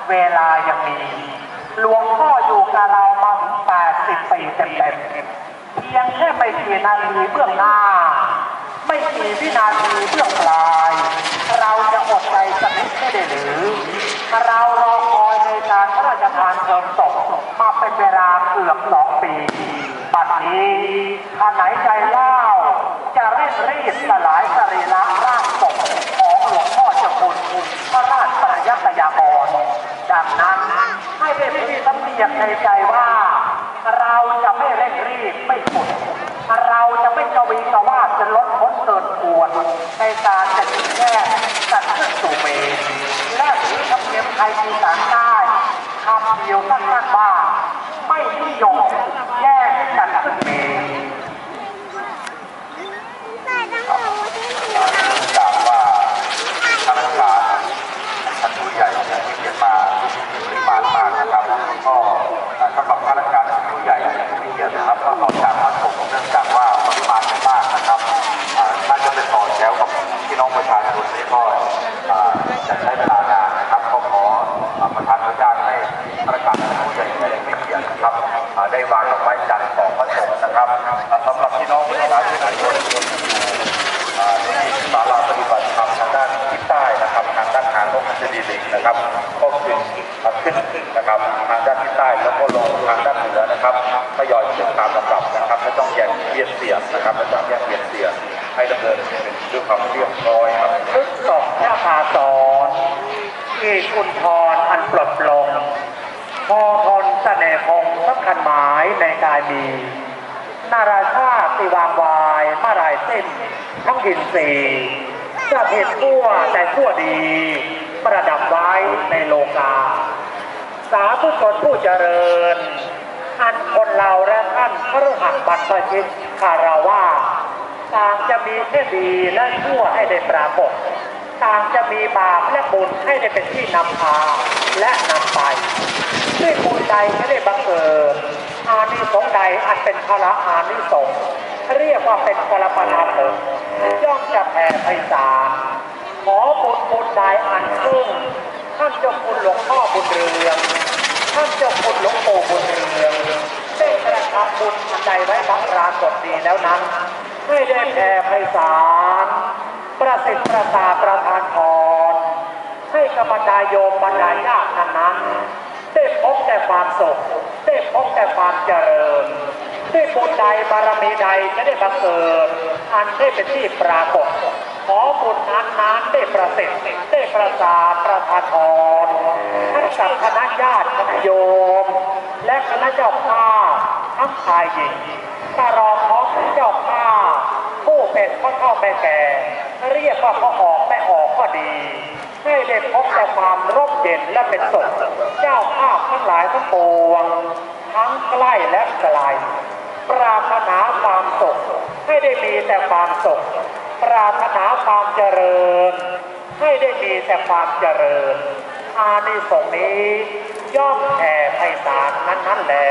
เวลายังมีหลวงพ่ออยู่กับเรามาถึง80 ปีเต็มๆเพียงแค่ไม่กี่นาทีเบื้องหน้าไม่กี่วินาทีเบื้องปลายเราจะอดใจสักนิดไม่ได้หรือเรารอคอยในการพระราชทานเพลิงศพมาเป็นเวลาเกือบ2 ปีบัดนี้ท่านไหนใจเล่าจะเร่งรีบสลายสรีระร่างศพของหลวงพ่อเจ้าคุณพระราชปริยัติยากรดังนั้นให้ได้มีสำเนียกในใจว่าเราจะไม่เร่งรีบไม่ฉุดเราจะไม่กวีกวาดจนล้นพ้นเกินควรในการจะทิ้งแค่จัดขึ้นสู่เมรุและถือธรรมเนียมไทยอีสานใต้คำเดียวสั้นๆว่าไม่นิยมแยกจัดขึ้นเมรุจากว่าทางการท่านผู้ใหญ่ที่เขียนมาปริมาณมากนะครับก็สำหรับข้าราชการผู้ใหญ่ที่เขียนนะครับก็ต่อจากพระสงฆ์เนื่องจากว่าปริมาณไม่มากนะครับถ้าจะเป็นต่อแถวกับพี่น้องประชาชนนี่ก็จะใช้เวลานานนะครับก็ขอประธานอนุญาตให้ข้าราชการผู้ใหญ่ไม่เขียนครับได้วางดอกไม้จันทร์ของพระสงฆ์นะครับสำหรับพี่น้องประชาชนที่ศาลาปฏิบัติธรรมทางด้านทิศใต้นะครับทางด้านหางนกหัสดีลิงนะครับก็ขึ้นนะครับทางด้านทิศใต้แล้วก็ลงทางด้านเหนือนะครับทยอยขึ้นตามลำดับนะครับไม่ต้องแยกเวียนเสียงนะครับไม่ต้องแยกเวียนเสียงให้ดำเนินด้วยความเรียบร้อยครับพฤกษบท่าพาสอนที่คุณพรอันปลดปลงพอทนเสน่ห์คงสำคัญหมายในกายมีนาราชาติวางวายมาลายสิ้นทั้งหินสีจะเห็นชั่วแต่ชั่วดีประดับไว้ในโลกาสาธุชนผู้เจริญอันคนเราและท่านพระหัตถ์บรรพชิตคาราวาสต่างจะมีแค่ดีและชั่วให้ได้ปรากฏต่างจะมีบาปและบุญให้ได้เป็นที่นำพาและนำไปด้วยบุญใดไม่ได้บังเกิดอานิสงส์ใดอันเป็นพละอานิสงส์เรียกว่าเป็นกลปนาผลย่อมจะแผ่ไพศาลขอบุญใดอันซึ่งท่านเจ้าคุณหลวงพ่อบุญเรืองท่านเจ้าคุณหลวงปู่บุญเรืองได้กระทำบุญอันใดไว้บังปรากฏดีแล้วนั้นให้ได้แผ่ไพศาลประสิทธิ์ประสาทประทานพรให้กับบรรดาโยมบรรดาญาตินั้นได้พบแต่ความสุขได้พบแต่ความเจริญได้บุญใดบารมีใดจะได้บังเกิดอันได้เป็นที่ปรากฏขอบุญนั้นได้ประสิทธิ์ได้ประสาทประทานพรให้กับคณะญาติคณะโยมและคณะเจ้าภาพทั้งชายหญิงตลอดท้องเจ้าภาพผู้เป็นพ่อเฒ่าแม่แก่เรียกว่าพ่อออกแม่ออกก็ดีให้ได้พบแต่ความร่มเย็นและเป็นสุขเจ้าภาพทั้งหลายทั้งปวงทั้งใกล้และไกลปรารถนาความสุขให้ได้มีแต่ความสุขปรารถนาความเจริญให้ได้มีแต่ความเจริญอานิสงส์นี้ย่อมแผ่ไพศาลนั้นแหละ